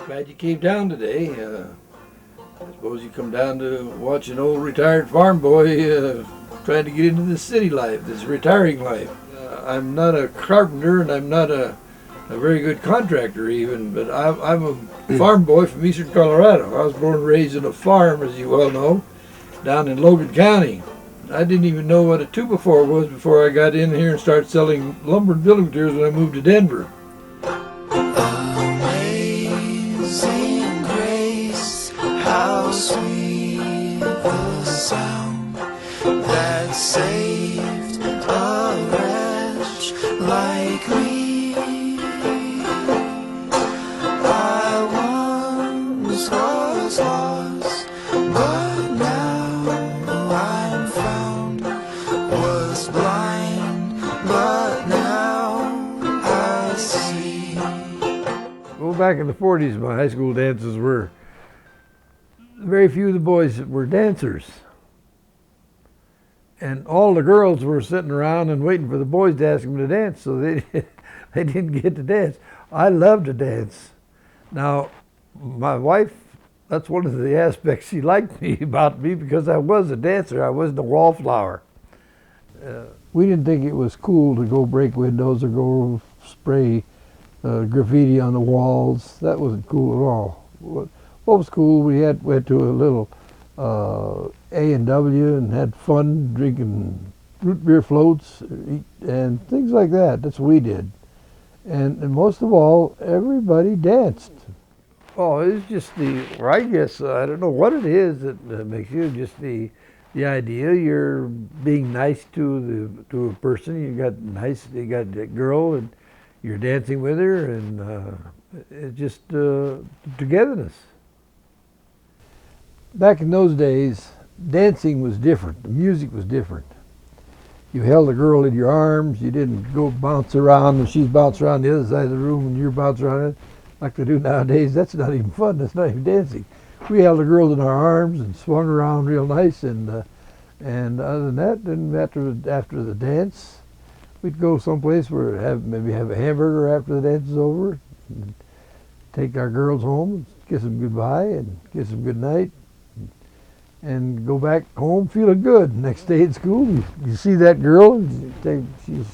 Glad you came down today. I suppose you come down to watch an old retired farm boy trying to get into this city life, this retiring life. I'm not a carpenter and I'm not a very good contractor even, but I'm a farm boy from eastern Colorado. I was born and raised in a farm, as you well know, down in Logan County. I didn't even know what a 2x4 was before I got in here and started selling lumber and building materials when I moved to Denver. Amazing grace, how sweet the sound that saved a wretch like me. I once was lost, but now I'm found. Was blind, but now I see. Well, back in the 40s, my high school dances were, very few of the boys were dancers. And all the girls were sitting around and waiting for the boys to ask them to dance, so they didn't get to dance. I loved to dance. Now, my wife, that's one of the aspects she liked about me because I was a dancer. I wasn't a wallflower. We didn't think it was cool to go break windows or go spray graffiti on the walls. That wasn't cool at all. What was cool, we went to a little A&W and had fun drinking root beer floats and things like that. That's what we did. And most of all, everybody danced. Oh, it's just I guess, I don't know what it is that makes you, just the idea you're being nice to a person. You got that girl and you're dancing with her, and it's just togetherness. Back in those days, dancing was different. The music was different. You held a girl in your arms. You didn't go bounce around and she's bouncing around the other side of the room and you're bouncing around it like they do nowadays. That's not even fun. That's not even dancing. We held a girl in our arms and swung around real nice, and other than that, then after the dance, we'd go someplace where maybe have a hamburger after the dance is over, and take our girls home, kiss them goodbye and kiss them good night, and go back home feeling good. Next day at school, you see that girl, and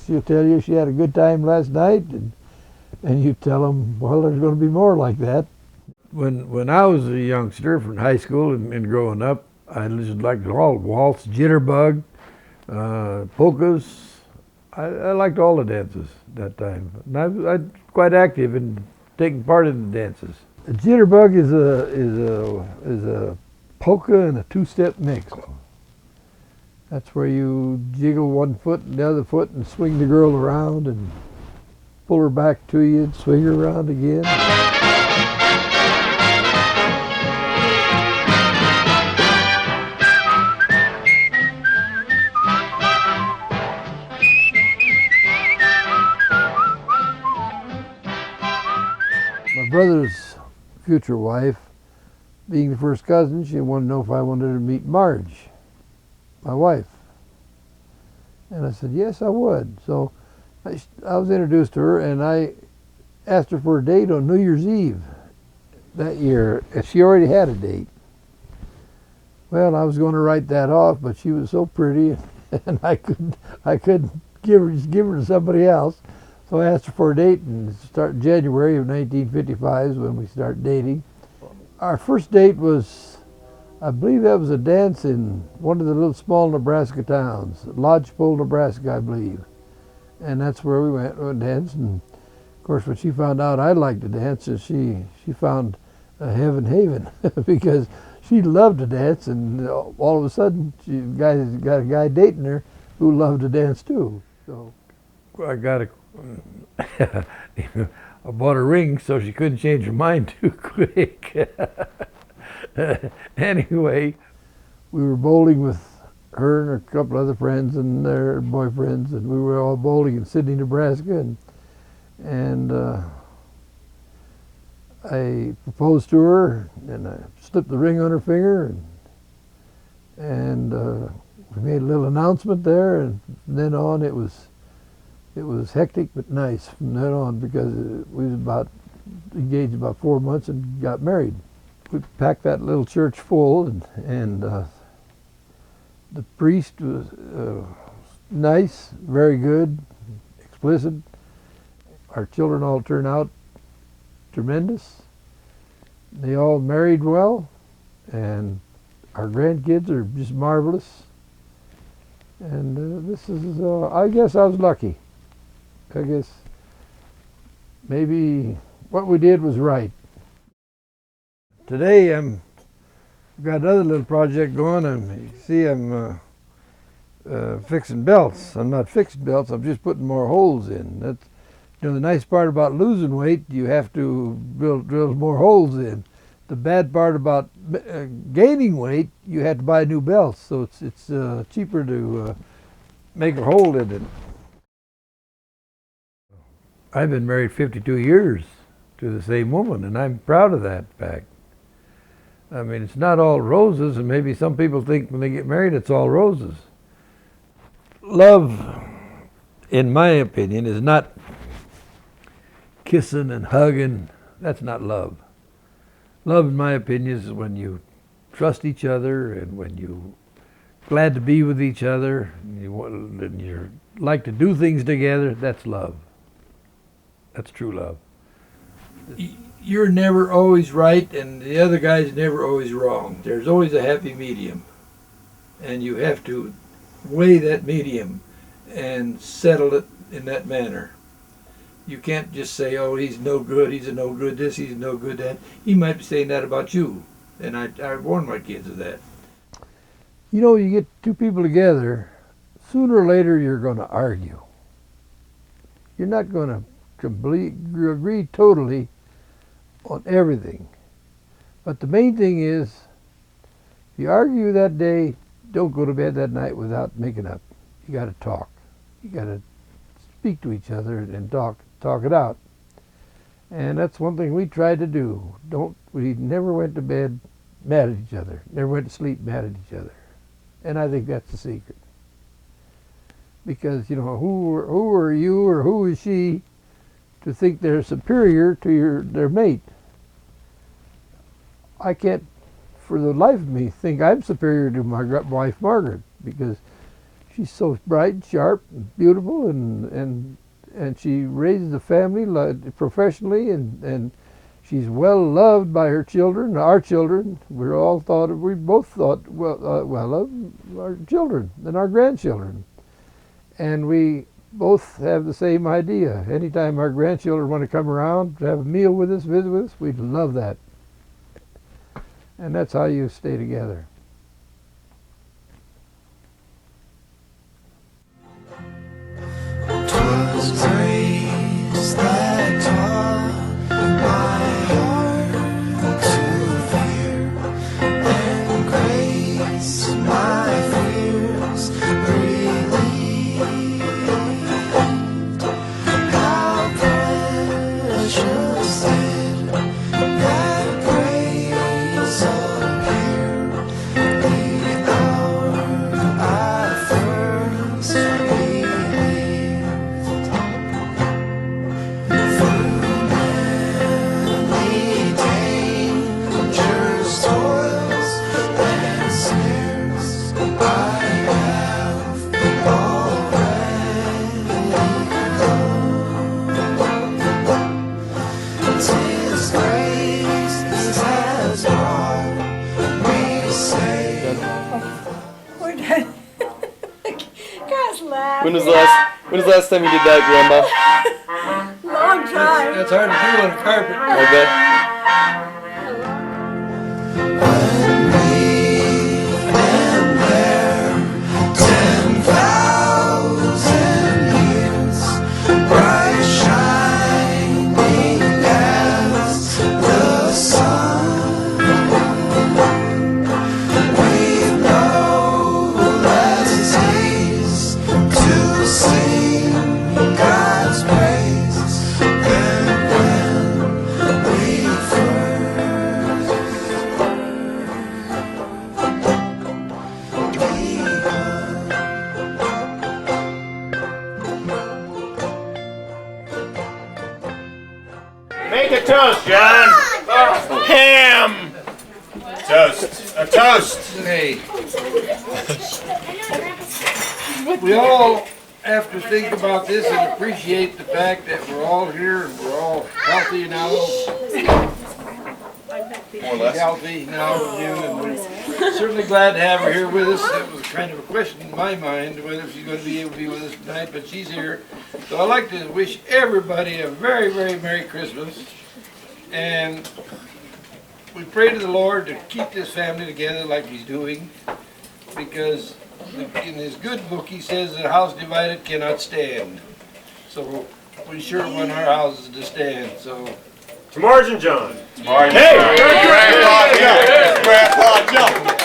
she'll tell you she had a good time last night, and you tell them, well, there's going to be more like that. When I was a youngster from high school and growing up, I listened like all waltz, jitterbug, polkas. I liked all the dances that time. And I was quite active in taking part in the dances. A jitterbug is a polka and a two-step mix. That's where you jiggle one foot and the other foot and swing the girl around and pull her back to you and swing her around again. My brother's future wife, being the first cousin, she wanted to know if I wanted to meet Marge, my wife. And I said, yes, I would. So I was introduced to her, and I asked her for a date on New Year's Eve that year. She already had a date. Well, I was going to write that off, but she was so pretty, and I couldn't give her to somebody else. So I asked her for a date, and start January of 1955 is when we started dating. Our first date was, I believe that was a dance in one of the little small Nebraska towns, Lodgepole, Nebraska, I believe. And that's where we went dance. And of course, when she found out I liked to dance, she found a heaven haven because she loved to dance, and all of a sudden, she got a guy dating her who loved to dance too. So I bought a ring so she couldn't change her mind too quick. Anyway, we were bowling with her and a couple other friends and their boyfriends, and we were all bowling in Sidney, Nebraska, and I proposed to her, and I slipped the ring on her finger, and we made a little announcement there, and from then on it was It was hectic but nice from then on because we was about engaged about 4 months and got married. We packed that little church full, and the priest was nice, very good, explicit. Our children all turned out tremendous. They all married well, and our grandkids are just marvelous. And this is, I guess I was lucky. I guess maybe what we did was right. Today I've got another little project going. You see I'm fixing belts. I'm not fixing belts, I'm just putting more holes in. That's, the nice part about losing weight, you have to drill more holes in. The bad part about gaining weight, you have to buy new belts, so it's cheaper to make a hole in it. I've been married 52 years to the same woman, and I'm proud of that fact. I mean, it's not all roses, and maybe some people think when they get married it's all roses. Love, in my opinion, is not kissing and hugging. That's not love. Love, in my opinion, is when you trust each other and when you're glad to be with each other and you like to do things together. That's love. That's true love. You're never always right, and the other guy's never always wrong. There's always a happy medium, and you have to weigh that medium and settle it in that manner. You can't just say, oh, he's no good, he's a no good this, he's no good that. He might be saying that about you, and I warn my kids of that. You know, you get two people together, sooner or later you're going to argue. You're not going to agree totally on everything. But the main thing is, if you argue that day, don't go to bed that night without making up. You got to talk. You got to speak to each other and talk it out. And that's one thing we tried to do. We never went to bed mad at each other. Never went to sleep mad at each other. And I think that's the secret. Because, you know, who are you or who is she to think they're superior to their mate? I can't, for the life of me, think I'm superior to my wife Margaret, because she's so bright, and sharp, and beautiful, and she raises a family professionally, and she's well loved by her children, our children. We both thought well of our children and our grandchildren, and we both have the same idea. Anytime our grandchildren want to come around to have a meal with us, visit with us, we'd love that. And that's how you stay together. Twas grace that taught my heart to fear, and grace my fears relieved. How precious did that grace appear the hour I first believed. Through many dangers, toils, and snares, I have already known. 'Tis grace has brought me safe. We're done. Guys laugh. When was the last time you did that, Grandma? Long time. That's hard to do on a carpet. I bet. When we've been there 10,000 years, bright shining as the sun, we've no less days to sing God's praise than when we first Make a toast, John. Ham. Toast. A toast. Hey. We all have to think about this and appreciate the fact that we're all here and we're all healthy now. More or less. Healthy now, and we're certainly glad to have her here with us. That was kind of a question in my mind whether she's going to be able to be with us tonight, but she's here. So I'd like to wish everybody a very, very Merry Christmas. And we pray to the Lord to keep this family together like He's doing, because in His good book He says that a house divided cannot stand. So we sure want our houses to stand. So. To Marge and John. Hey! Grandpa Joe! Grandpa Joe!